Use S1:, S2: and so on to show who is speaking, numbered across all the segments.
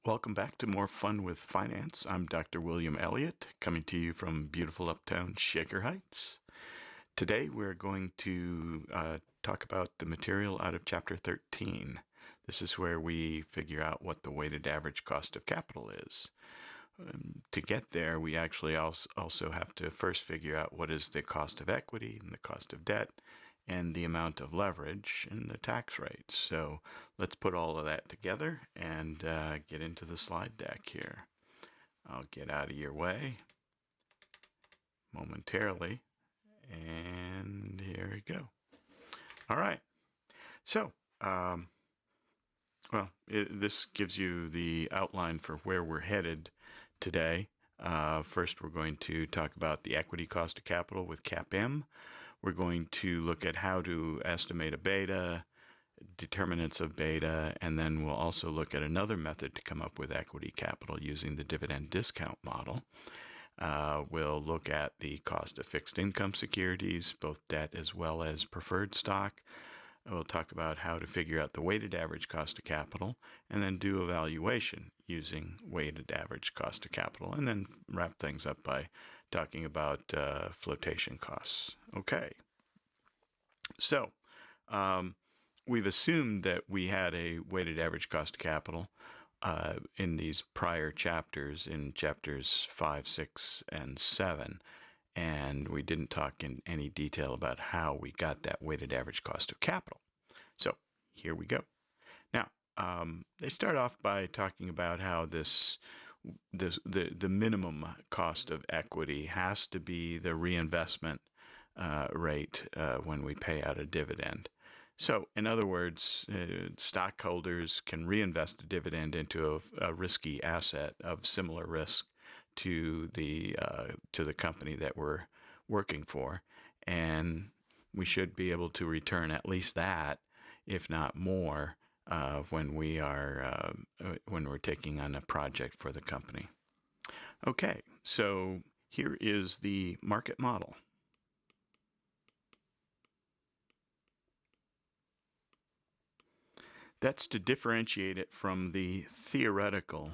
S1: Welcome back to More Fun with Finance. I'm Dr. William Elliott, coming to you from beautiful uptown Shaker Heights. Today we're going to talk about the material out of Chapter 13. This is where we figure out what the weighted average cost of capital is. To get there, we actually also have to first figure out what is the cost of equity and the cost of debt and the amount of leverage and the tax rates. So let's put all of that together and get into the slide deck here. I'll get out of your way momentarily, and here we go. All right. So, this gives you the outline for where we're headed today. First, we're going to talk about the equity cost of capital with CAPM. We're going to look at how to estimate a beta, determinants of beta, and then we'll also look at another method to come up with equity capital using the dividend discount model. We'll look at the cost of fixed income securities, both debt as well as preferred stock. We'll talk about how to figure out the weighted average cost of capital and then do a valuation using weighted average cost of capital, and then wrap things up by talking about flotation costs. Okay. So we've assumed that we had a weighted average cost of capital in these prior chapters, in chapters 5, 6, and 7. And we didn't talk in any detail about how we got that weighted average cost of capital. So here we go. Now, they start off by talking about how the minimum cost of equity has to be the reinvestment rate when we pay out a dividend. So, in other words, stockholders can reinvest the dividend into a risky asset of similar risk to the company that we're working for, and we should be able to return at least that, if not more, when we're taking on a project for the company. Okay, so here is the market model. That's to differentiate it from the theoretical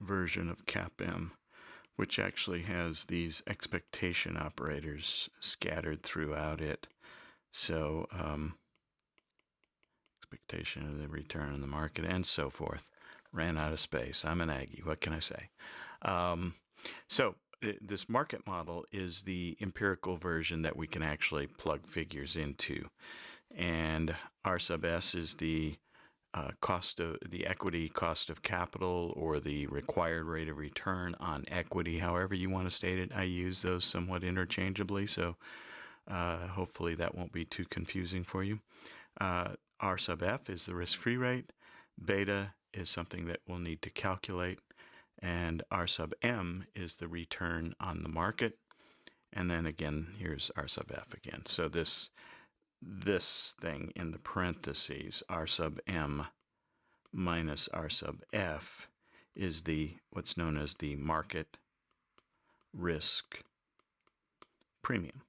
S1: version of CAPM, which actually has these expectation operators scattered throughout it. So expectation of the return on the market and so forth. Ran out of space. I'm an Aggie. What can I say? So this market model is the empirical version that we can actually plug figures into. And R sub S is the cost of the equity cost of capital, or the required rate of return on equity, however you want to state it. I use those somewhat interchangeably, so hopefully that won't be too confusing for you. R sub F is the risk-free rate. Beta is something that we'll need to calculate. And R sub M is the return on the market. And then again, here's R sub F again. So this thing in the parentheses, R sub M minus R sub F, is what's known as the market risk premium.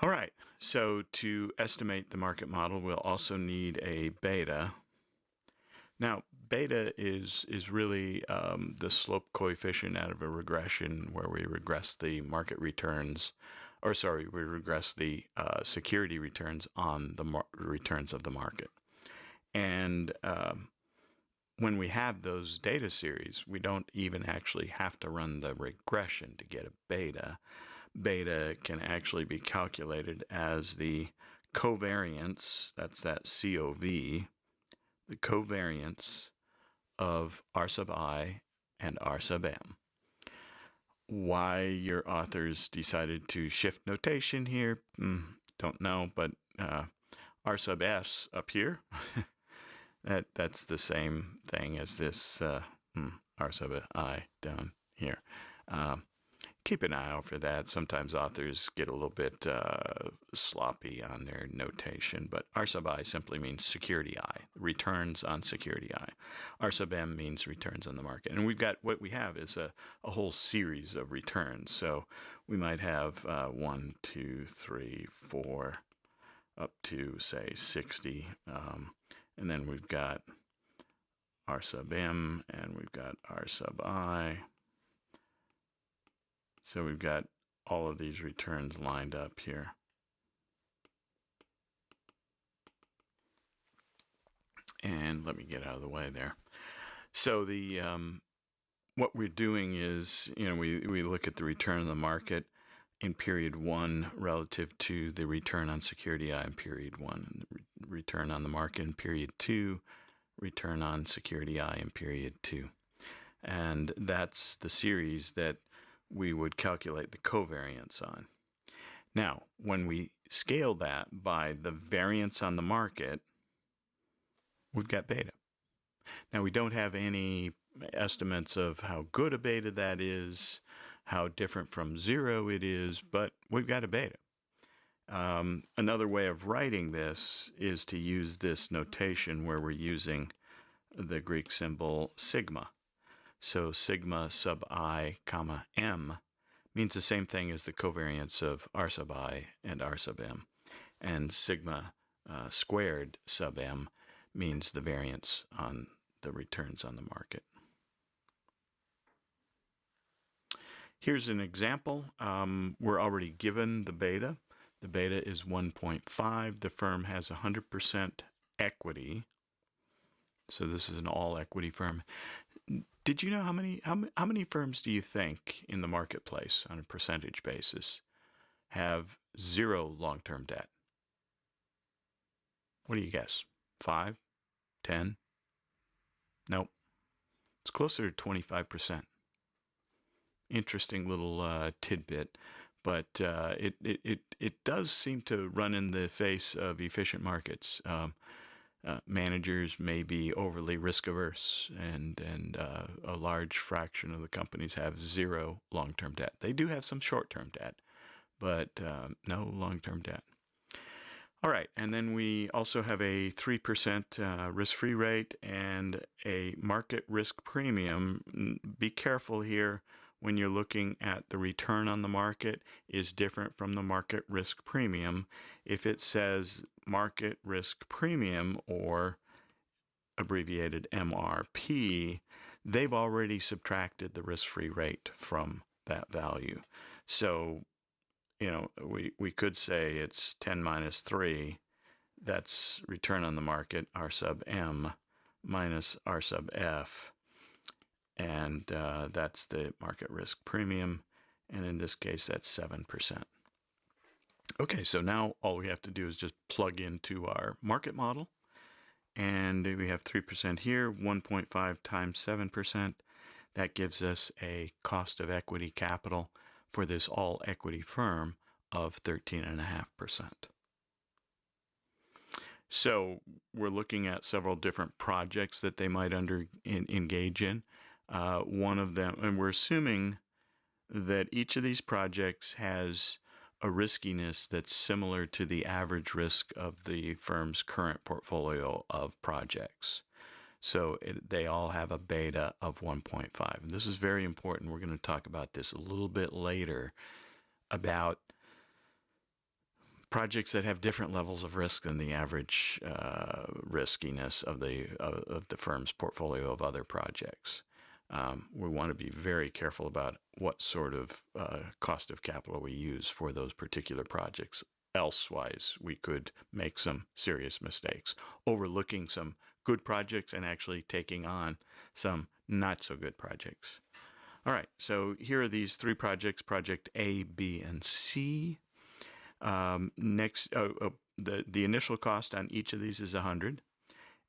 S1: All right, so to estimate the market model, we'll also need a beta. Now, beta is really the slope coefficient out of a regression, where we regress the market returns, we regress the security returns on the returns of the market. And when we have those data series, we don't even actually have to run the regression to get a beta. Beta can actually be calculated as the covariance, that's that COV, the covariance of R sub I and R sub M. Why your authors decided to shift notation here, don't know, but R sub S up here, that's the same thing as this R sub I down here. Keep an eye out for that. Sometimes authors get a little bit sloppy on their notation, but R sub I simply means security I, returns on security I. R sub M means returns on the market. And what we have is a whole series of returns. So we might have 1, 2, 3, 4, up to, say, 60. And then we've got R sub M, and we've got R sub I. So we've got all of these returns lined up here. And let me get out of the way there. So the what we're doing is, we look at the return on the market in period 1 relative to the return on security I in period 1, and the return on the market in period 2, return on security I in period 2. And that's the series that we would calculate the covariance on. Now, when we scale that by the variance on the market, we've got beta. Now, we don't have any estimates of how good a beta that is, how different from zero it is, but we've got a beta. Another way of writing this is to use this notation where we're using the Greek symbol sigma. So sigma sub I comma m means the same thing as the covariance of R sub I and R sub m. And sigma squared sub m means the variance on the returns on the market. Here's an example. We're already given the beta. The beta is 1.5. The firm has 100% equity. So this is an all equity firm. Did you know how many firms do you think in the marketplace on a percentage basis have 0 long-term debt? What do you guess? 5? 10? Nope. It's closer to 25%. Interesting little tidbit, but it does seem to run in the face of efficient markets. Managers may be overly risk averse, and a large fraction of the companies have 0 long-term debt. They do have some short-term debt, but no long-term debt. All right, and then we also have a 3% risk-free rate and a market risk premium. Be careful here when you're looking at the return on the market is different from the market risk premium. If it says market risk premium, or abbreviated MRP, they've already subtracted the risk-free rate from that value. So, we could say it's 10 minus 3. That's return on the market, R sub M, minus R sub F. And that's the market risk premium. And in this case, that's 7%. Okay, so now all we have to do is just plug into our market model. And we have 3% here, 1.5 times 7%. That gives us a cost of equity capital for this all equity firm of 13.5%. So we're looking at several different projects that they might engage in. One of them, and we're assuming that each of these projects has a riskiness that's similar to the average risk of the firm's current portfolio of projects. So they all have a beta of 1.5. This is very important. We're going to talk about this a little bit later, about projects that have different levels of risk than the average riskiness of the firm's portfolio of other projects. We want to be very careful about what sort of cost of capital we use for those particular projects. Elsewise, we could make some serious mistakes, overlooking some good projects and actually taking on some not so good projects. All right, so here are these 3 projects, project A, B, and C. The initial cost on each of these is $100.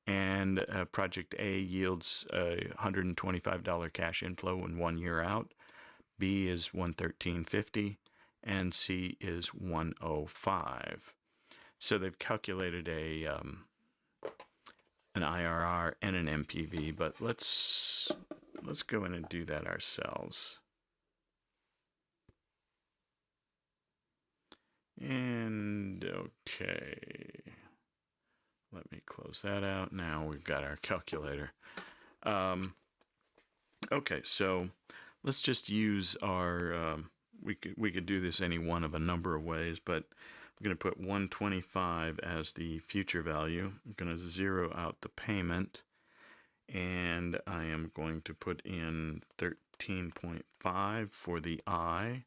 S1: And project A yields a $125 cash inflow in 1 year out. B is $113.50, and C is $105. So they've calculated an IRR and an NPV, but let's go in and do that ourselves. And okay. Let me close that out. Now we've got our calculator. Okay, so let's just use our, we could do this any one of a number of ways, but I'm going to put 125 as the future value. I'm going to zero out the payment, and I am going to put in 13.5 for the I,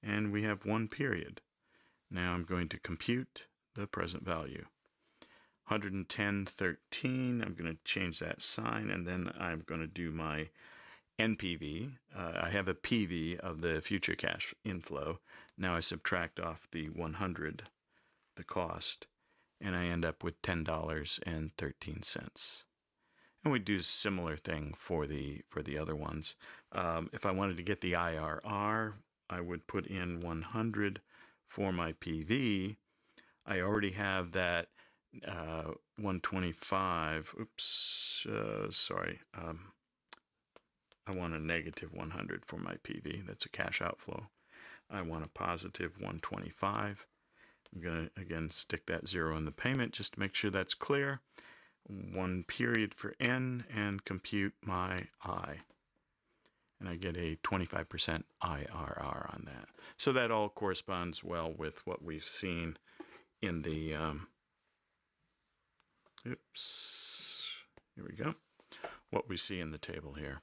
S1: and we have one period. Now I'm going to compute the present value. 110.13, I'm going to change that sign, and then I'm going to do my NPV. I have a PV of the future cash inflow. Now I subtract off the 100, the cost, and I end up with $10.13. And we do a similar thing for the other ones. If I wanted to get the IRR, I would put in 100 for my PV. I already have that 125. Oops, sorry. I want a negative 100 for my PV. That's a cash outflow. I want a positive 125. I'm going to, again, stick that zero in the payment just to make sure that's clear. One period for N and compute my I. And I get a 25% IRR on that. So that all corresponds well with what we've seen in the, oops, here we go, what we see in the table here.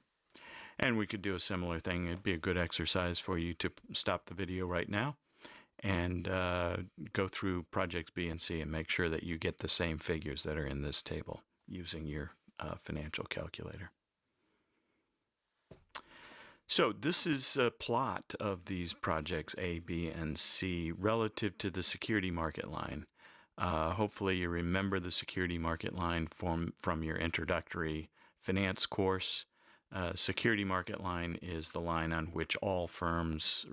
S1: And we could do a similar thing. It'd be a good exercise for you to stop the video right now and go through projects B and C and make sure that you get the same figures that are in this table using your financial calculator. So this is a plot of these projects A, B, and C relative to the security market line. Hopefully you remember the security market line from your introductory finance course. Security market line is the line on which all firms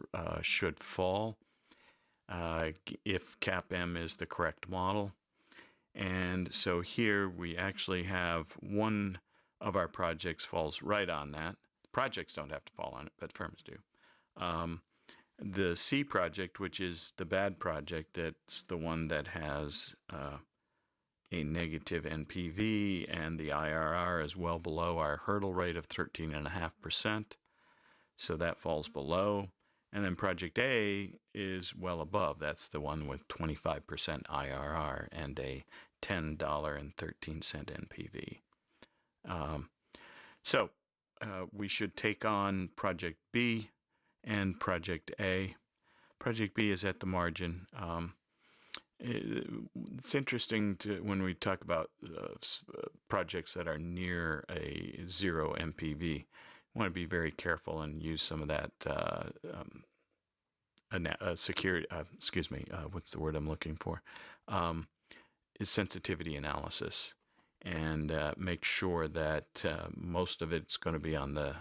S1: should fall if CAPM is the correct model. And so here we actually have one of our projects falls right on that. Projects don't have to fall on it, but firms do. The C project, which is the bad project, that's the one that has a negative NPV, and the IRR is well below our hurdle rate of 13.5%. So that falls below. And then project A is well above. That's the one with 25% IRR and a $10.13 NPV. So we should take on project B and project A. Project B is at the margin. It's interesting when we talk about projects that are near a zero MPV, you want to be very careful and use some of that security, what's the word I'm looking for, is sensitivity analysis, and make sure that most of it's going to be on the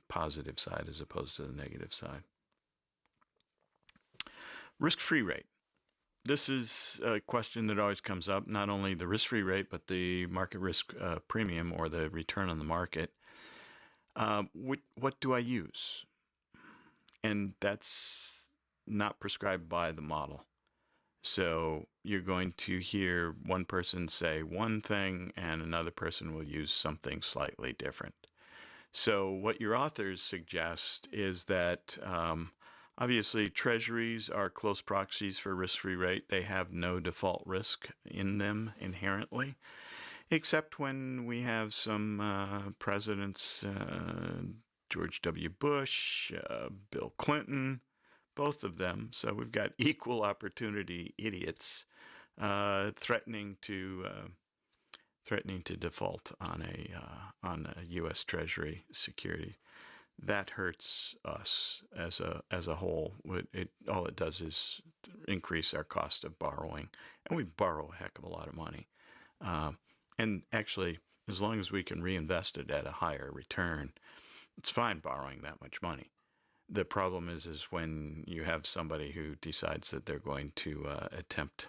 S1: positive side as opposed to the negative side. Risk-free rate. This is a question that always comes up, not only the risk-free rate, but the market risk premium, or the return on the market. What do I use? And that's not prescribed by the model. So you're going to hear one person say one thing and another person will use something slightly different. So what your authors suggest is that obviously treasuries are close proxies for risk-free rate. They have no default risk in them inherently, except when we have some presidents, George W. Bush, Bill Clinton, both of them. So we've got equal opportunity idiots threatening to default on a U.S. Treasury security. That hurts us as a whole. All it does is increase our cost of borrowing, and we borrow a heck of a lot of money. And actually, as long as we can reinvest it at a higher return, it's fine borrowing that much money. The problem is when you have somebody who decides that they're going to attempt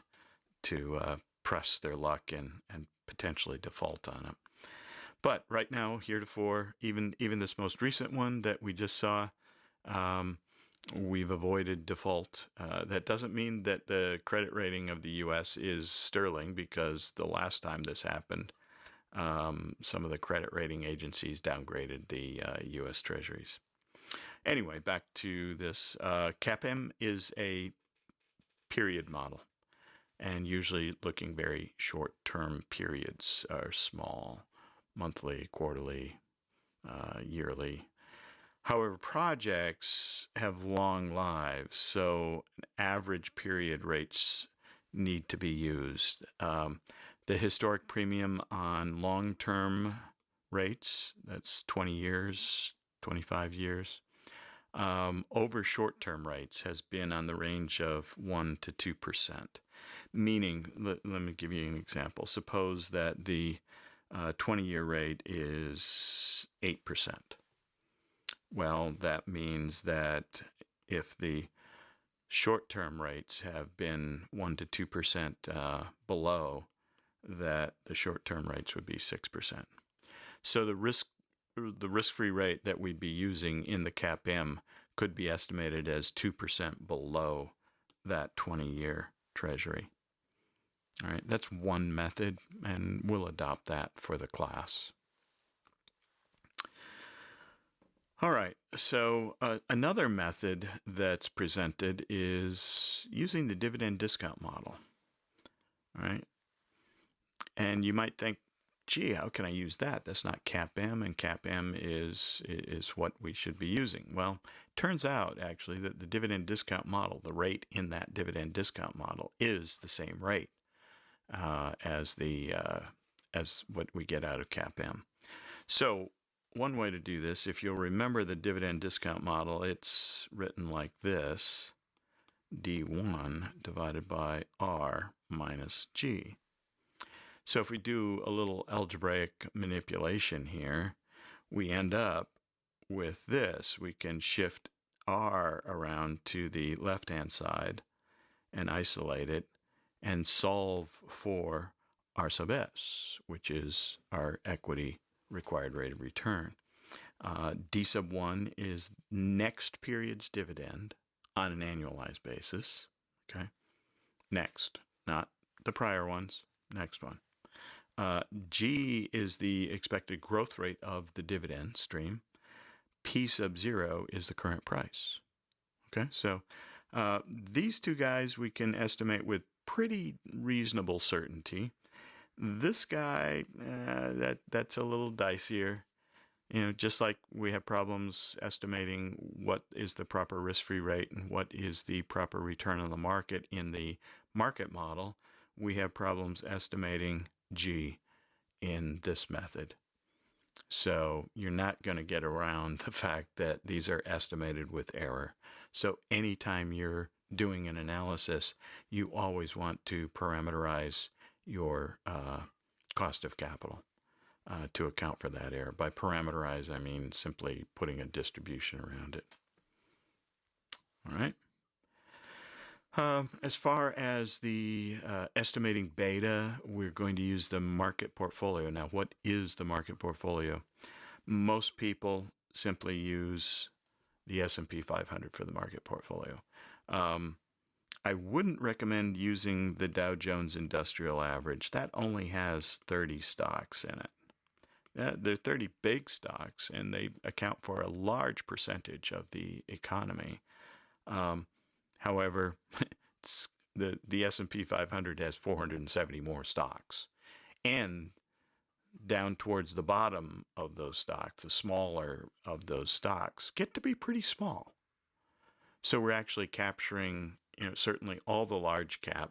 S1: to press their luck and potentially default on it. But right now, heretofore, even this most recent one that we just saw, we've avoided default. That doesn't mean that the credit rating of the U.S. is sterling, because the last time this happened, some of the credit rating agencies downgraded the U.S. Treasuries. Anyway, back to this. CAPM is a period model. and usually looking very short-term periods, or small, monthly, quarterly, yearly. However, projects have long lives, so average period rates need to be used. The historic premium on long-term rates, that's 20 years, 25 years, over short-term rates has been on the range of 1 to 2%. Meaning, let me give you an example. Suppose that the 20-year rate is 8%. Well, that means that if the short-term rates have been 1 to 2% below, that the short-term rates would be 6%. So the risk-free rate that we'd be using in the CAPM could be estimated as 2% below that 20-year treasury. All right, that's one method, and we'll adopt that for the class. All right, so another method that's presented is using the dividend discount model. All right, and you might think, gee, how can I use that? That's not CAPM, and CAPM is what we should be using. Well, turns out actually that the dividend discount model, the rate in that dividend discount model, is the same rate as what we get out of CAPM. So one way to do this, if you'll remember the dividend discount model, it's written like this: D1 divided by R minus G. So if we do a little algebraic manipulation here, we end up with this. We can shift R around to the left-hand side and isolate it and solve for R sub S, which is our equity required rate of return. D sub 1 is next period's dividend on an annualized basis. Okay, next, not the prior ones, next one. G is the expected growth rate of the dividend stream. P sub 0 is the current price. Okay, so these two guys we can estimate with pretty reasonable certainty. This guy, that's a little dicier. You know, just like we have problems estimating what is the proper risk-free rate and what is the proper return on the market in the market model, we have problems estimating G in this method. So you're not going to get around the fact that these are estimated with error. So anytime you're doing an analysis, you always want to parameterize your cost of capital to account for that error. By parameterize, I mean simply putting a distribution around it. All right. As far as the estimating beta, we're going to use the market portfolio. Now, what is the market portfolio? Most people simply use the S&P 500 for the market portfolio. I wouldn't recommend using the Dow Jones Industrial Average. That only has 30 stocks in it. They're 30 big stocks, and they account for a large percentage of the economy. However, the S&P 500 has 470 more stocks. And down towards the bottom of those stocks, the smaller of those stocks, get to be pretty small. So we're actually capturing, certainly all the large cap,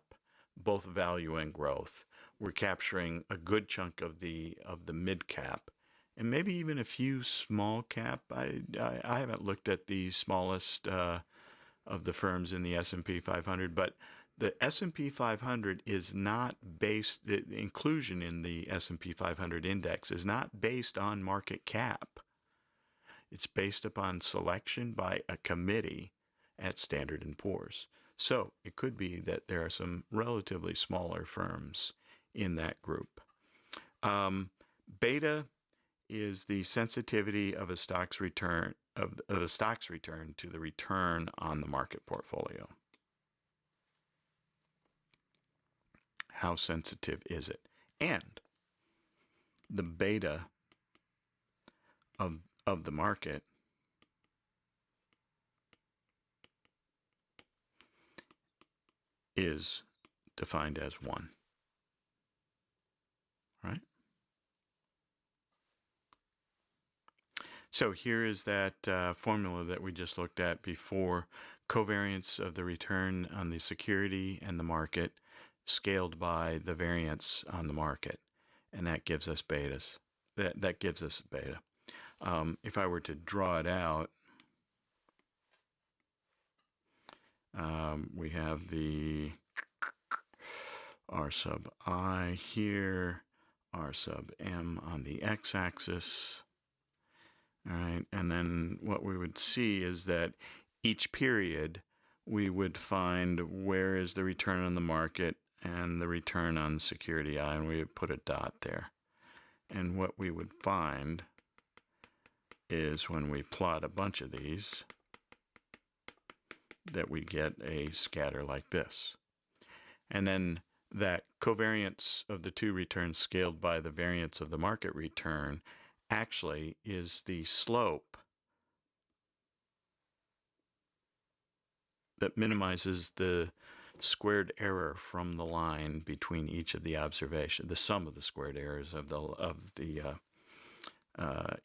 S1: both value and growth. We're capturing a good chunk of the mid cap, and maybe even a few small cap. I haven't looked at the smallest of the firms in the S&P 500, but the S&P 500 is not based, the inclusion in the S&P 500 index is not based on market cap. It's based upon selection by a committee at Standard & Poor's. So it could be that there are some relatively smaller firms in that group. Beta is the sensitivity of a stock's return of a stock's return to the return on the market portfolio. How sensitive is it? And the beta of the market is defined as 1. Right? So here is that formula that we just looked at before. Covariance of the return on the security and the market scaled by the variance on the market. And that gives us betas. That gives us beta. If I were to draw it out, we have the R sub I here, R sub M on the x-axis. All right, and then what we would see is that each period we would find where is the return on the market and the return on security I, and we would put a dot there. And what we would find is when we plot a bunch of these, that we get a scatter like this. And then that covariance of the two returns scaled by the variance of the market return actually is the slope that minimizes the squared error from the line between each of the observations, the sum of the squared errors of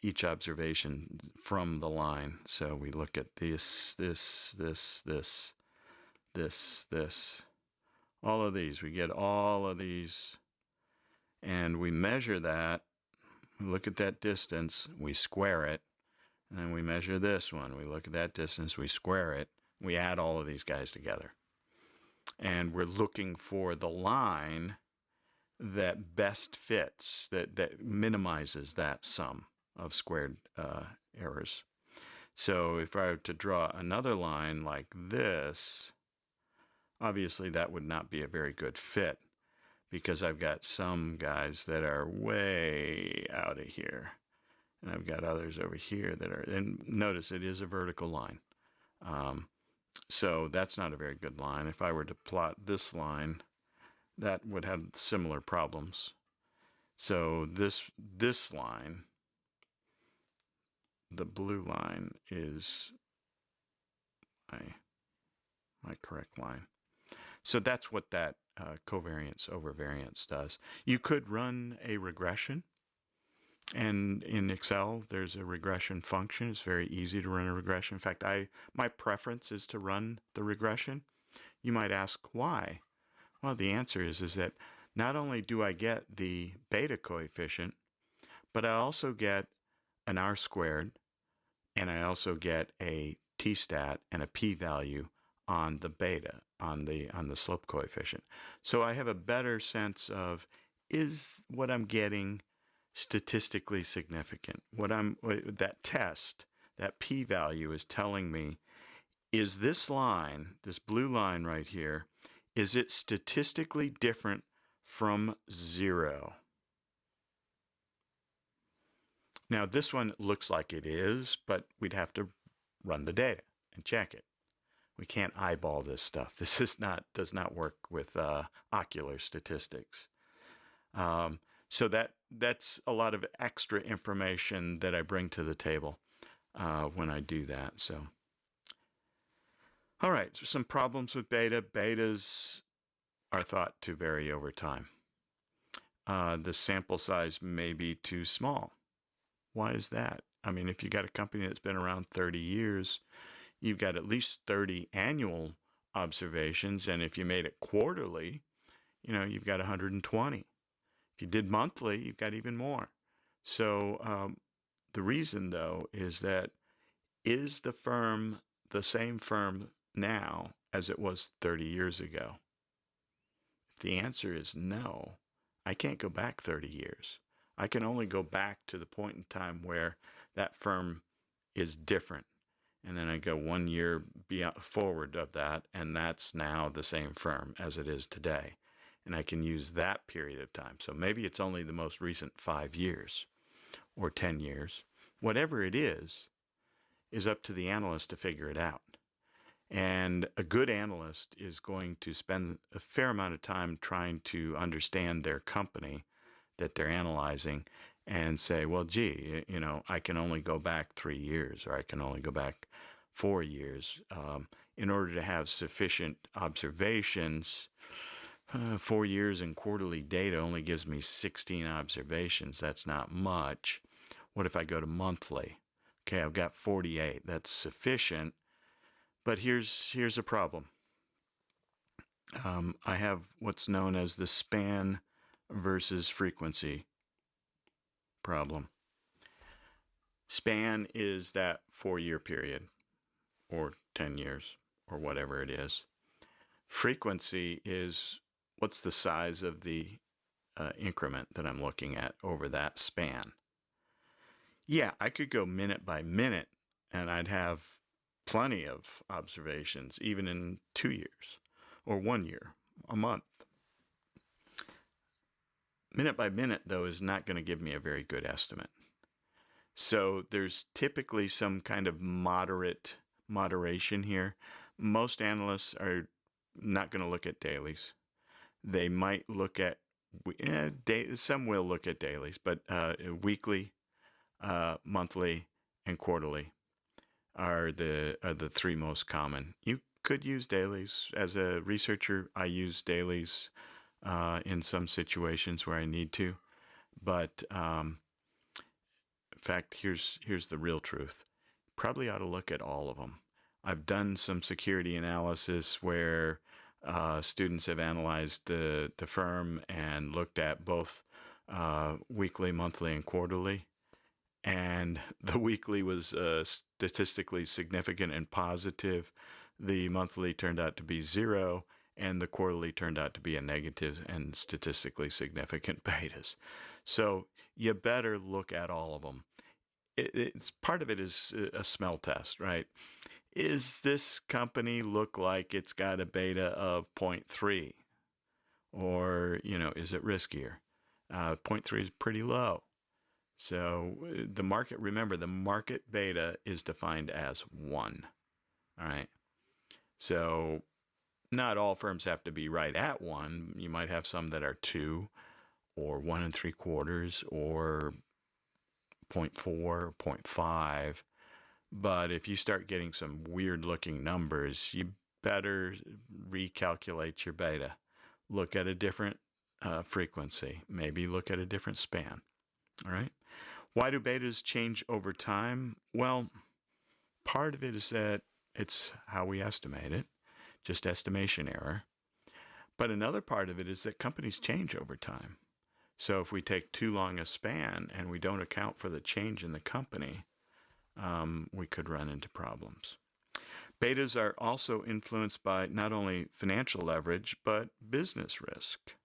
S1: each observation from the line. So we look at this, all of these. We get all of these, and we measure that. We look at that distance, we square it, and then we measure this one. We look at that distance, we square it. We add all of these guys together. And we're looking for the line that best fits, that minimizes that sum of squared errors. So if I were to draw another line like this, obviously that would not be a very good fit, because I've got some guys that are way out of here, and I've got others over here that are, and notice it is a vertical line. So that's not a very good line. If I were to plot this line, that would have similar problems. So this line, the blue line, is my correct line. So that's what that covariance over variance does. You could run a regression, and in Excel there's a regression function. It's very easy to run a regression. In fact, my preference is to run the regression. You might ask why. Well, the answer is that not only do I get the beta coefficient, but I also get an R squared, and I also get a t-stat and a p-value on the beta, on the slope coefficient. So I have a better sense of, is what I'm getting statistically significant? That test, that p-value is telling me, is this line, this blue line right here, is it statistically different from 0? Now this one looks like it is, but we'd have to run the data and check it. We can't eyeball this stuff. This does not work with ocular statistics. So that's a lot of extra information that I bring to the table when I do that. So, all right, so some problems with beta. Betas are thought to vary over time. The sample size may be too small. Why is that? I mean, if you got a company that's been around 30 years, you've got at least 30 annual observations, and if you made it quarterly, you've got 120. If you did monthly, you've got even more. So the reason, though, is that, is the firm the same firm now as it was 30 years ago? If the answer is no, I can't go back 30 years. I can only go back to the point in time where that firm is different. And then I go 1 year forward of that, and that's now the same firm as it is today. And I can use that period of time. So maybe it's only the most recent 5 years or 10 years. Whatever it is up to the analyst to figure it out. And a good analyst is going to spend a fair amount of time trying to understand their company that they're analyzing and say, well, gee, I can only go back 3 years, or I can only go back 4 years in order to have sufficient observations 4 years in quarterly data only gives me 16 observations. That's not much. What if I go to monthly? Okay, I've got 48. That's sufficient. But here's a problem. I have what's known as the span versus frequency problem. Span is that 4-year period, or 10 years, or whatever it is. Frequency is what's the size of the increment that I'm looking at over that span. Yeah, I could go minute by minute and I'd have plenty of observations, even in 2 years, or 1 year, a month. Minute by minute, though, is not going to give me a very good estimate. So there's typically some kind of moderation here. Most analysts are not going to look at dailies. They might look at, some will look at dailies, but weekly, monthly, and quarterly are the three most common. You could use dailies. As a researcher, I use dailies in some situations where I need to, but in fact, here's the real truth. Probably ought to look at all of them. I've done some security analysis where students have analyzed the firm and looked at both weekly, monthly, and quarterly. And the weekly was statistically significant and positive. The monthly turned out to be 0, and the quarterly turned out to be a negative and statistically significant betas. So you better look at all of them. It's part of it is a smell test, right? Is this company look like it's got a beta of 0.3? Or, is it riskier? 0.3 is pretty low. So the market, remember, the market beta is defined as 1. All right. So not all firms have to be right at 1. You might have some that are 2 or 1 3/4 or 0.4, 0.5. But if you start getting some weird looking numbers, you better recalculate your beta. Look at a different frequency. Maybe look at a different span. All right. Why do betas change over time? Well, part of it is that it's how we estimate it, just estimation error. But another part of it is that companies change over time. So if we take too long a span and we don't account for the change in the company, we could run into problems. Betas are also influenced by not only financial leverage, but business risk.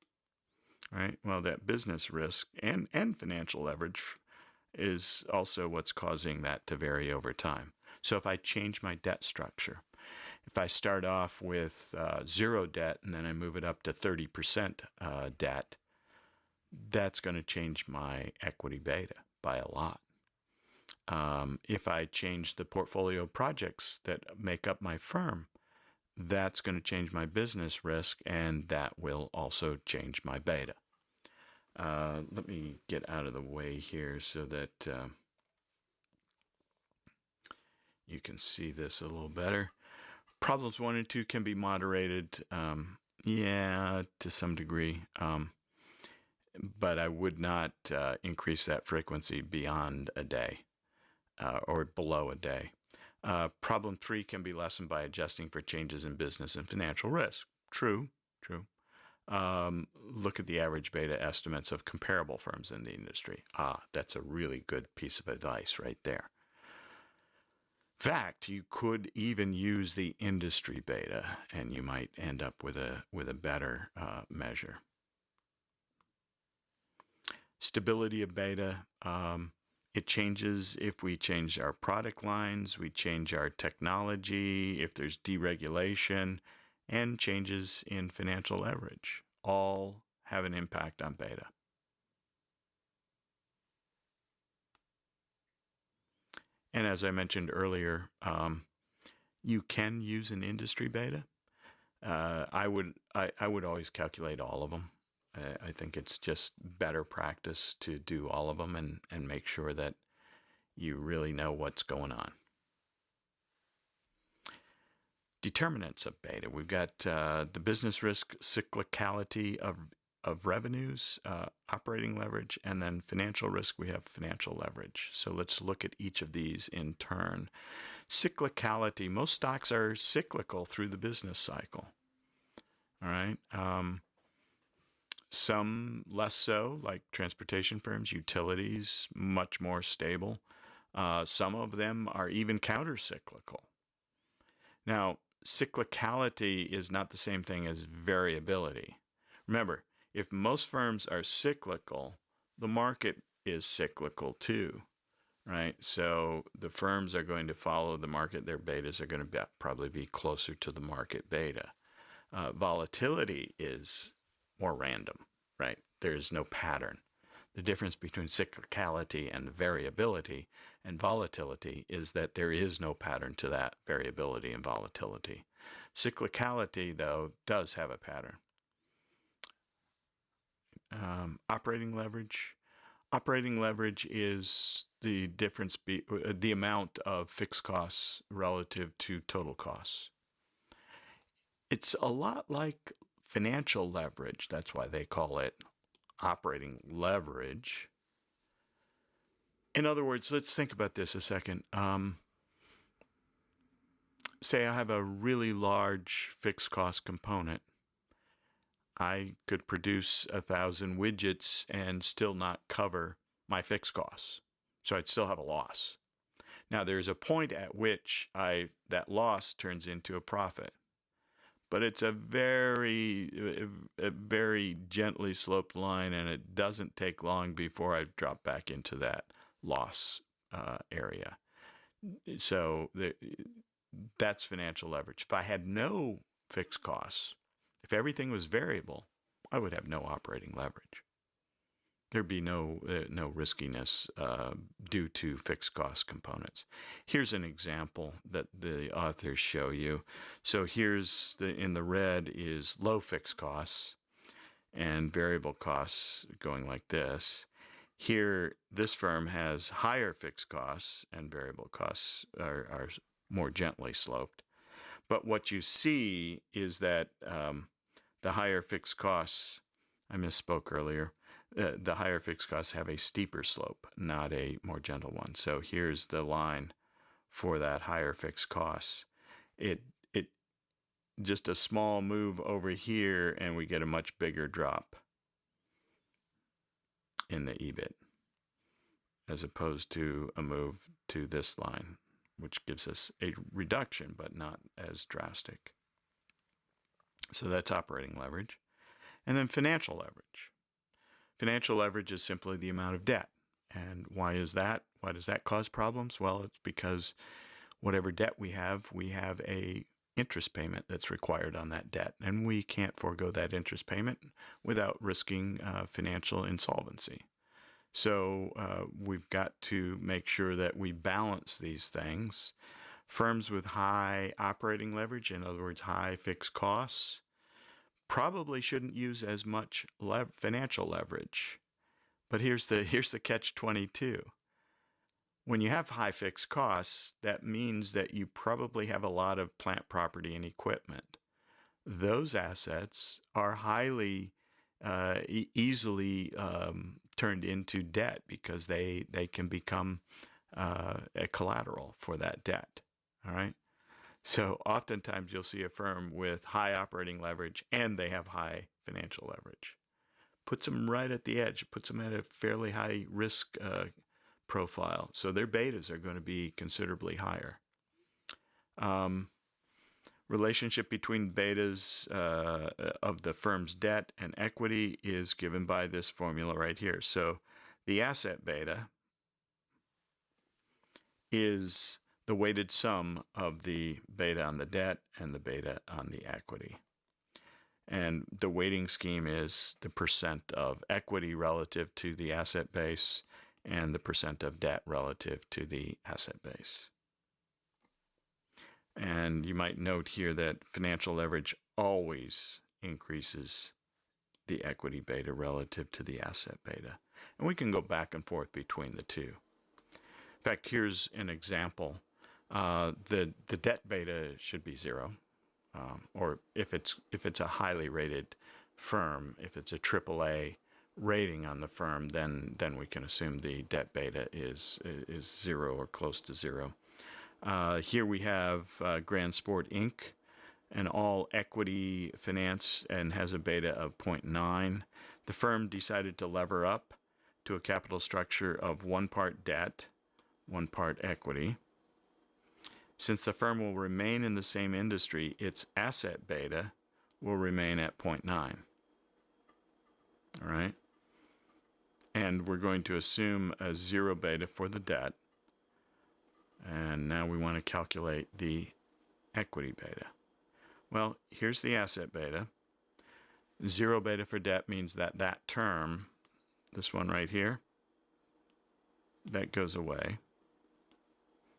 S1: Right? Well, that business risk and financial leverage is also what's causing that to vary over time. So if I change my debt structure, if I start off with 0 debt and then I move it up to 30% debt, that's going to change my equity beta by a lot. If I change the portfolio of projects that make up my firm, that's going to change my business risk, and that will also change my beta. Let me get out of the way here so that you can see this a little better. Problems 1 and 2 can be moderated, to some degree, but I would not increase that frequency beyond a day or below a day. Problem 3 can be lessened by adjusting for changes in business and financial risk. True. Look at the average beta estimates of comparable firms in the industry. That's a really good piece of advice right there. In fact, you could even use the industry beta, and you might end up with a better measure. Stability of beta. It changes if we change our product lines, we change our technology, if there's deregulation, and changes in financial leverage. All have an impact on beta. And as I mentioned earlier, you can use an industry beta. I would always calculate all of them. I think it's just better practice to do all of them and make sure that you really know what's going on. Determinants of beta. We've got the business risk cyclicality of revenues, operating leverage, and then financial risk, we have financial leverage. So let's look at each of these in turn. Cyclicality. Most stocks are cyclical through the business cycle. All right. Some less so, like transportation firms, utilities, much more stable. Some of them are even counter-cyclical. Now, cyclicality is not the same thing as variability. Remember, if most firms are cyclical, the market is cyclical too, right? So the firms are going to follow the market. Their betas are going to probably be closer to the market beta. Volatility is more random, right? There is no pattern. The difference between cyclicality and variability and volatility is that there is no pattern to that variability and volatility. Cyclicality, though, does have a pattern. Operating leverage. Operating leverage is the difference, the amount of fixed costs relative to total costs. It's a lot like financial leverage. That's why they call it operating leverage. In other words, let's think about this a second. Say I have a really large fixed cost component. I could produce 1,000 widgets and still not cover my fixed costs. So I'd still have a loss. Now there's a point at which that loss turns into a profit. But it's a very gently sloped line, and it doesn't take long before I drop back into that loss area. So that's financial leverage. If I had no fixed costs, if everything was variable, I would have no operating leverage. There'd be no riskiness due to fixed cost components. Here's an example that the authors show you. So here's in the red is low fixed costs and variable costs going like this. Here, this firm has higher fixed costs and variable costs are more gently sloped. But what you see is that the higher fixed costs, I misspoke earlier, the higher fixed costs have a steeper slope, not a more gentle one. So here's the line for that higher fixed costs. It just a small move over here, and we get a much bigger drop in the EBIT, as opposed to a move to this line, which gives us a reduction, but not as drastic. So that's operating leverage. And then financial leverage. Financial leverage is simply the amount of debt. And why is that? Why does that cause problems? Well, it's because whatever debt we have a interest payment that's required on that debt. And we can't forego that interest payment without risking financial insolvency. So we've got to make sure that we balance these things. Firms with high operating leverage, in other words, high fixed costs, probably shouldn't use as much financial leverage. But here's the catch-22. When you have high fixed costs, that means that you probably have a lot of plant, property, and equipment. Those assets are highly easily turned into debt because they can become a collateral for that debt. All right. So oftentimes you'll see a firm with high operating leverage and they have high financial leverage. Puts them right at the edge, puts them at a fairly high risk profile. So their betas are going to be considerably higher. Relationship between betas of the firm's debt and equity is given by this formula right here. So the asset beta is the weighted sum of the beta on the debt and the beta on the equity. And the weighting scheme is the percent of equity relative to the asset base and the percent of debt relative to the asset base. And you might note here that financial leverage always increases the equity beta relative to the asset beta. And we can go back and forth between the two. In fact, here's an example. The debt beta should be 0. or if it's a highly rated firm, if it's a AAA rating on the firm, then we can assume the debt beta is zero or close to zero. Here we have Grand Sport Inc., an all equity finance, and has a beta of 0.9. The firm decided to lever up to a capital structure of 1 part debt, 1 part equity. Since the firm will remain in the same industry, its asset beta will remain at 0.9. All right. And we're going to assume a 0 beta for the debt. And now we want to calculate the equity beta. Well, here's the asset beta. 0 beta for debt means that that term, this one right here, that goes away.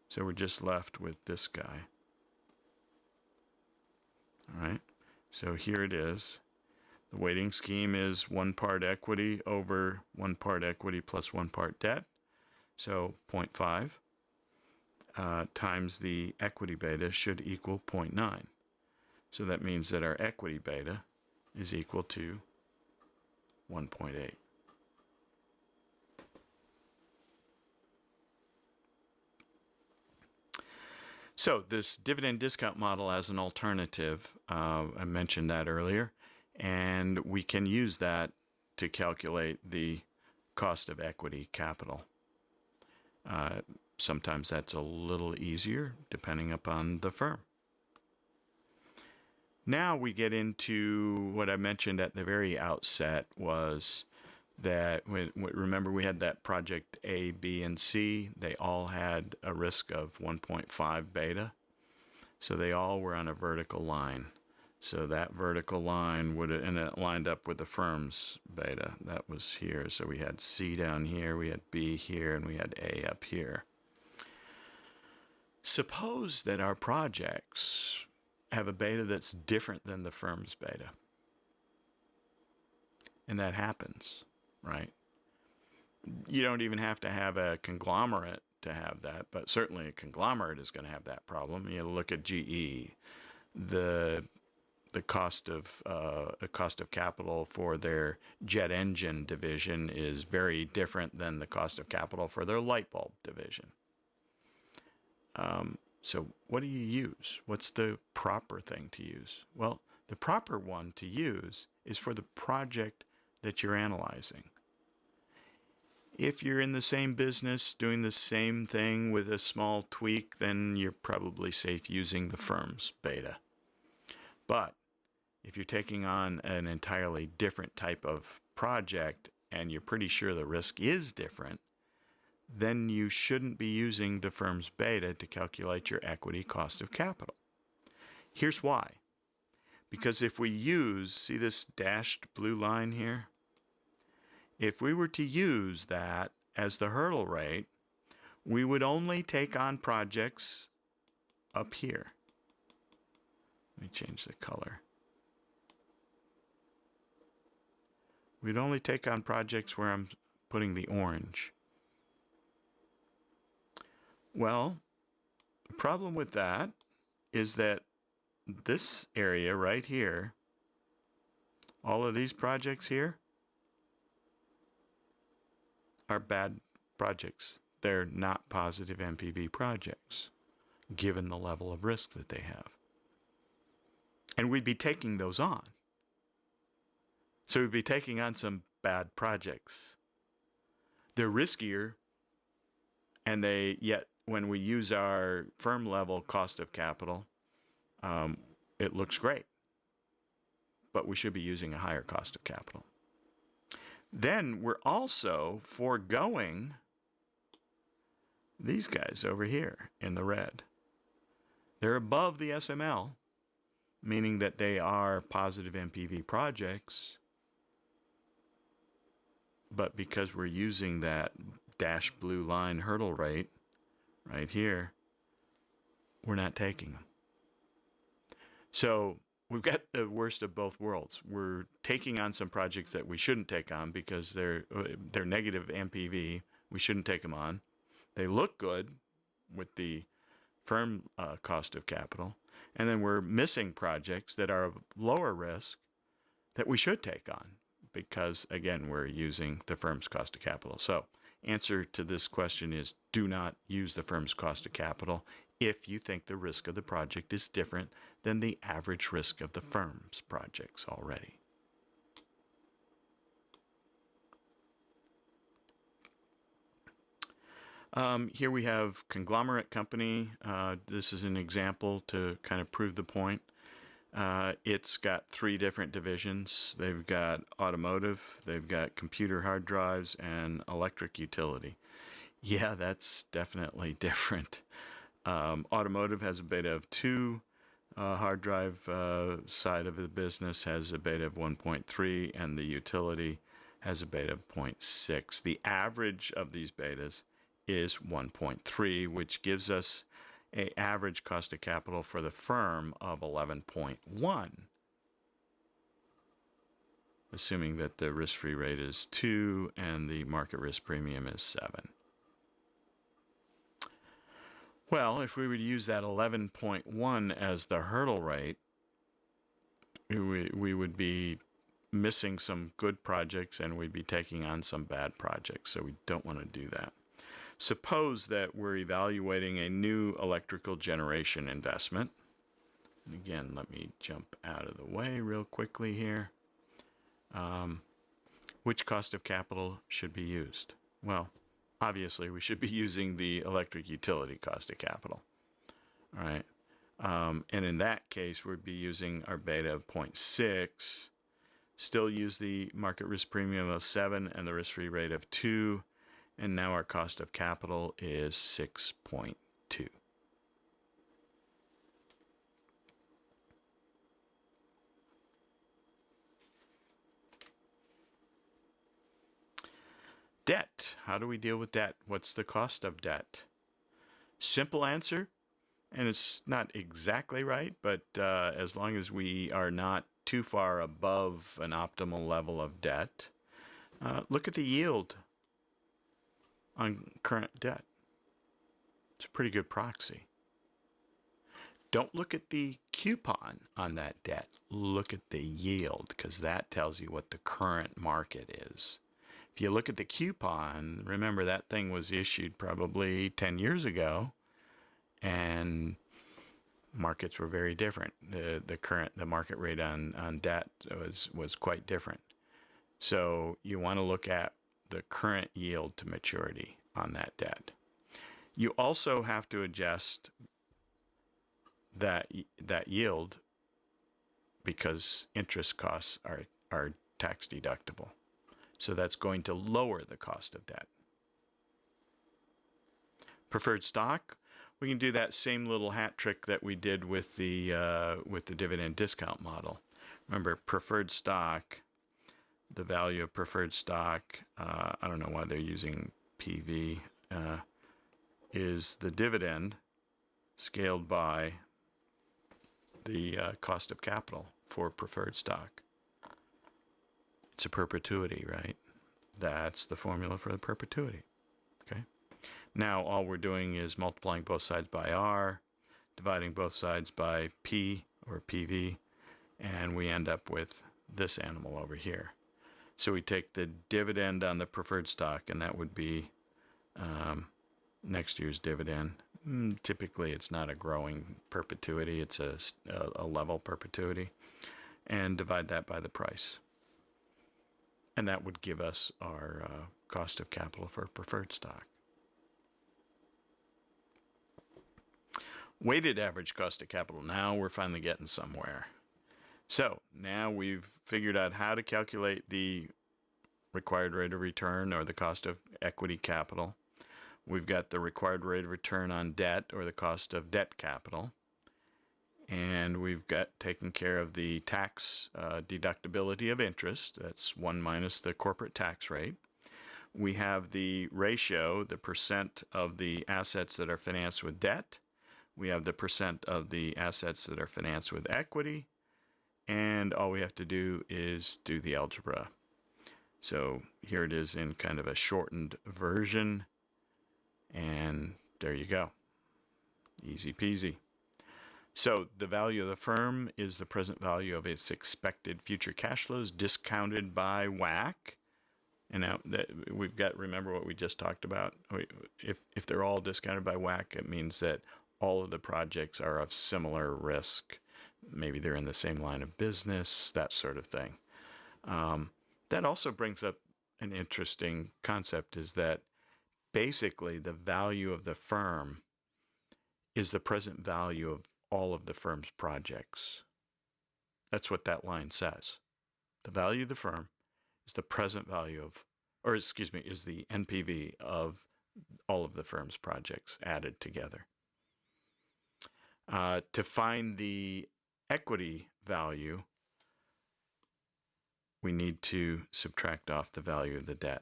S1: So we're just left with this guy. All right. So here it is. The weighting scheme is 1 part equity over 1 part equity plus 1 part debt. So 0.5 times the equity beta should equal 0.9. So that means that our equity beta is equal to 1.8. So this dividend discount model as an alternative, I mentioned that earlier, and we can use that to calculate the cost of equity capital. Sometimes that's a little easier depending upon the firm. Now we get into what I mentioned at the very outset was that, remember we had that project A, B, and C. They all had a risk of 1.5 beta. So they all were on a vertical line. So that vertical line and it lined up with the firm's beta. That was here. So we had C down here, we had B here, and we had A up here. Suppose that our projects have a beta that's different than the firm's beta. And that happens, right? You don't even have to have a conglomerate to have that, but certainly a conglomerate is going to have that problem. You look at GE, the cost of capital for their jet engine division is very different than the cost of capital for their light bulb division. So what do you use? What's the proper thing to use? Well, the proper one to use is for the project that you're analyzing. If you're in the same business doing the same thing with a small tweak, then you're probably safe using the firm's beta. But if you're taking on an entirely different type of project and you're pretty sure the risk is different, then you shouldn't be using the firm's beta to calculate your equity cost of capital. Here's why. Because if we use, see this dashed blue line here? If we were to use that as the hurdle rate, we would only take on projects up here. Let me change the color. We'd only take on projects where I'm putting the orange. Well, the problem with that is that this area right here, all of these projects here, are bad projects. They're not positive NPV projects, given the level of risk that they have. And we'd be taking those on. So we'd be taking on some bad projects. They're riskier, and yet when we use our firm level cost of capital, it looks great. But we should be using a higher cost of capital. Then we're also foregoing these guys over here in the red. They're above the SML, meaning that they are positive NPV projects. But because we're using that dashed blue line hurdle rate right here, we're not taking them. So we've got the worst of both worlds. We're taking on some projects that we shouldn't take on because they're negative NPV. We shouldn't take them on. They look good with the firm cost of capital, And then we're missing projects that are of lower risk that we should take on because, again, we're using the firm's cost of capital. So answer to this question is do not use the firm's cost of capital if you think the risk of the project is different than the average risk of the firm's projects already. Here we have Conglomerate Company. This is an example to kind of prove the point. It's got 3 different divisions. They've got automotive, they've got computer hard drives, and electric utility. Yeah, that's definitely different. Automotive has a beta of 2. Hard drive side of the business has a beta of 1.3, and the utility has a beta of 0.6. The average of these betas is 1.3, which gives us an average cost of capital for the firm of 11.1, assuming that the risk-free rate is 2 and the market risk premium is 7. Well, if we would use that 11.1 as the hurdle rate, we would be missing some good projects and we'd be taking on some bad projects, so we don't want to do that. Suppose that we're evaluating a new electrical generation investment. And again, let me jump out of the way real quickly here. Which cost of capital should be used? Well, obviously we should be using the electric utility cost of capital. All right. And in that case, we'd be using our beta of 0.6, still use the market risk premium of 7 and the risk-free rate of 2. And now our cost of capital is 6.2. Debt. How do we deal with debt? What's the cost of debt? Simple answer, and it's not exactly right, but as long as we are not too far above an optimal level of debt, look at the yield on current debt. It's a pretty good proxy. Don't look at the coupon on that debt. Look at the yield, because that tells you what the current market is. If you look at the coupon, remember that thing was issued probably 10 years ago, and markets were very different. The market rate on debt was quite different. So you want to look at the current yield to maturity on that debt. You also have to adjust that yield because interest costs are tax deductible. So that's going to lower the cost of debt. Preferred stock, we can do that same little hat trick that we did with the dividend discount model. Remember, preferred stock, the value of preferred stock, I don't know why they're using PV, is the dividend scaled by the cost of capital for preferred stock. It's a perpetuity, right? That's the formula for the perpetuity. Okay. Now all we're doing is multiplying both sides by R, dividing both sides by P or PV, and we end up with this animal over here. So we take the dividend on the preferred stock, and that would be next year's dividend. Typically, it's not a growing perpetuity. It's a level perpetuity. And divide that by the price. And that would give us our cost of capital for preferred stock. Weighted average cost of capital. Now we're finally getting somewhere. So now we've figured out how to calculate the required rate of return or the cost of equity capital. We've got the required rate of return on debt or the cost of debt capital. And we've got taken care of the tax deductibility of interest. That's 1 minus the corporate tax rate. We have the ratio, the percent of the assets that are financed with debt. We have the percent of the assets that are financed with equity. And all we have to do is do the algebra. So here it is in kind of a shortened version. And there you go. Easy peasy. So the value of the firm is the present value of its expected future cash flows discounted by WACC. And now that we've got, remember what we just talked about. If they're all discounted by WACC, it means that all of the projects are of similar risk. Maybe they're in the same line of business, that sort of thing. That also brings up an interesting concept, is that basically the value of the firm is the present value of all of the firm's projects. That's what that line says. The value of the firm is the present value of, or excuse me, is the NPV of all of the firm's projects added together. To find the equity value, we need to subtract off the value of the debt.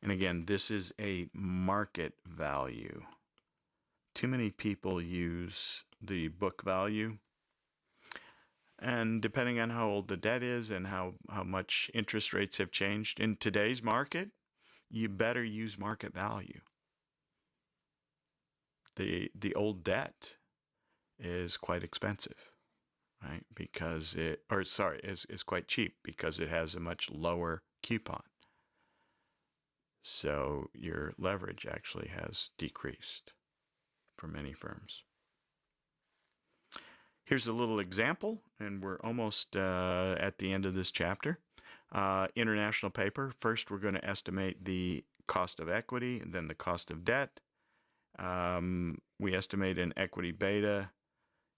S1: And again, this is a market value. Too many people use the book value. And depending on how old the debt is and how much interest rates have changed in today's market, you better use market value. The old debt is quite expensive, right? Because is quite cheap because it has a much lower coupon. So your leverage actually has decreased for many firms. Here's a little example, and we're almost at the end of this chapter. International paper. First, we're going to estimate the cost of equity and then the cost of debt. We estimate an equity beta,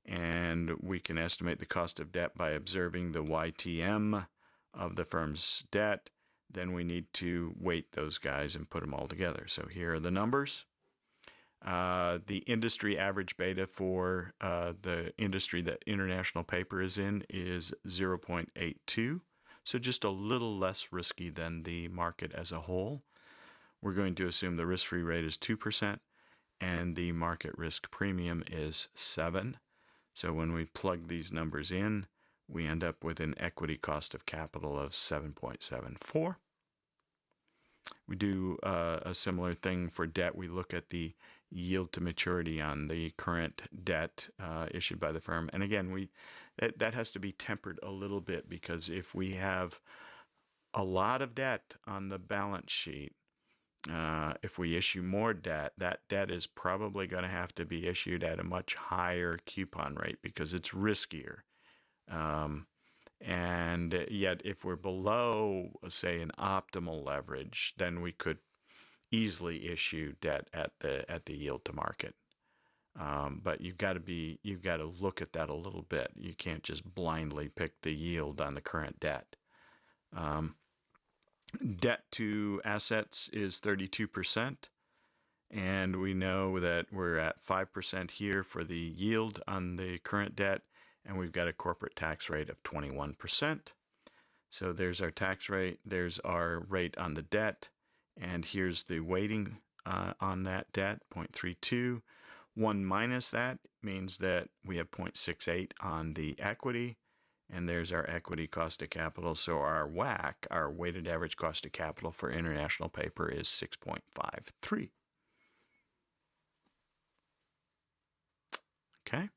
S1: and we can estimate the cost of debt by observing the YTM of the firm's debt. Then we need to weight those guys and put them all together. So here are the numbers. The industry average beta for the industry that international paper is in is 0.82, so just a little less risky than the market as a whole. We're going to assume the risk-free rate is 2% and the market risk premium is 7. So when we plug these numbers in, we end up with an equity cost of capital of 7.74. We do a similar thing for debt. We look at the yield to maturity on the current debt issued by the firm. And again, that has to be tempered a little bit, because if we have a lot of debt on the balance sheet, if we issue more debt, that debt is probably going to have to be issued at a much higher coupon rate because it's riskier. And yet, if we're below, say, an optimal leverage, then we could easily issue debt at the yield to market. But you've got to look at that a little bit. You can't just blindly pick the yield on the current debt. Debt to assets is 32%, and we know that we're at 5% here for the yield on the current debt, and we've got a corporate tax rate of 21%. So there's our tax rate, there's our rate on the debt, and here's the weighting on that debt, 0.32. 1 minus that means that we have 0.68 on the equity, and there's our equity cost of capital. So our WACC, our weighted average cost of capital for international paper, is 6.53. Okay.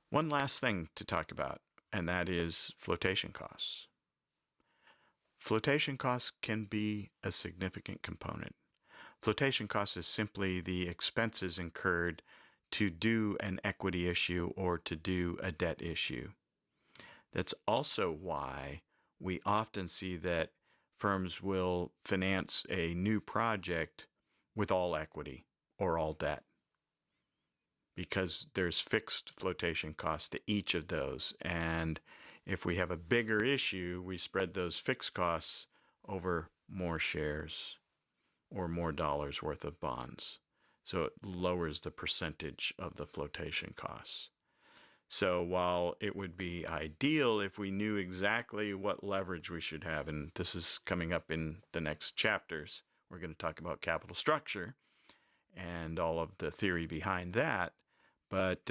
S1: One last thing to talk about, and that is flotation costs. Flotation costs can be a significant component. Flotation costs is simply the expenses incurred to do an equity issue or to do a debt issue. That's also why we often see that firms will finance a new project with all equity or all debt, because there's fixed flotation costs to each of those. And if we have a bigger issue, we spread those fixed costs over more shares or more dollars worth of bonds. So it lowers the percentage of the flotation costs. So while it would be ideal if we knew exactly what leverage we should have, and this is coming up in the next chapters, we're going to talk about capital structure and all of the theory behind that. But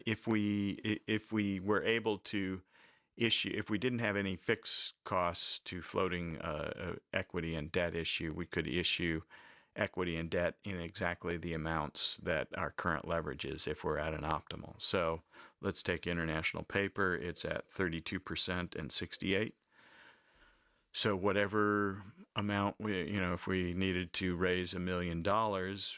S1: if we were able to issue, if we didn't have any fixed costs to floating equity and debt issue, we could issue equity and debt in exactly the amounts that our current leverage is if we're at an optimal. So let's take international paper. It's at 32% and 68. So whatever amount if we needed to raise $1 million,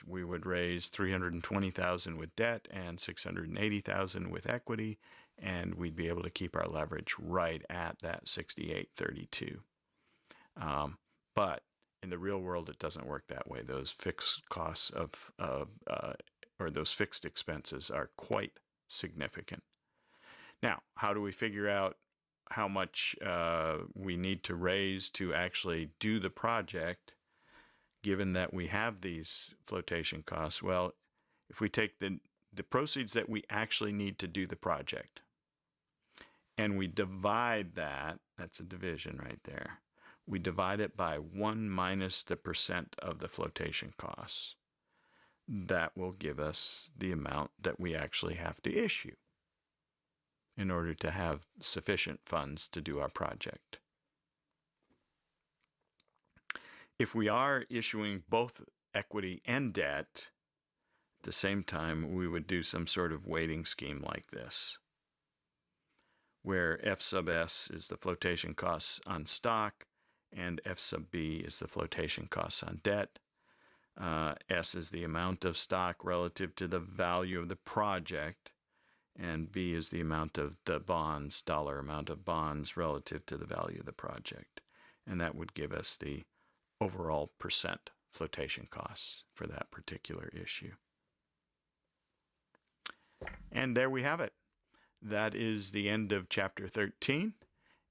S1: we would raise $320,000 with debt and $680,000 with equity, and we'd be able to keep our leverage right at that 68-32. But in the real world, it doesn't work that way. Those fixed costs or those fixed expenses are quite significant. Now, how do we figure out how much we need to raise to actually do the project, given that we have these flotation costs? Well, if we take the proceeds that we actually need to do the project, and we divide that's a division right there, we divide it by 1 minus the percent of the flotation costs. That will give us the amount that we actually have to issue in order to have sufficient funds to do our project. If we are issuing both equity and debt at the same time, we would do some sort of weighting scheme like this, where F sub S is the flotation costs on stock and F sub B is the flotation costs on debt. S is the amount of stock relative to the value of the project, and B is the amount of the bonds, dollar amount of bonds relative to the value of the project. And that would give us the overall percent flotation costs for that particular issue. And there we have it. That is the end of chapter 13.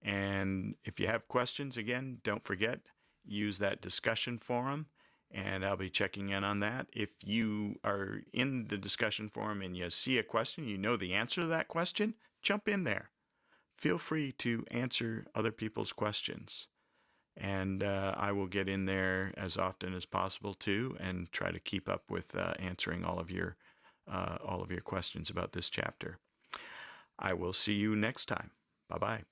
S1: And if you have questions, again, don't forget, use that discussion forum, and I'll be checking in on that. If you are in the discussion forum and you see a question, you know the answer to that question, jump in there. Feel free to answer other people's questions. And I will get in there as often as possible too, and try to keep up with answering all of your questions about this chapter. I will see you next time. Bye-bye.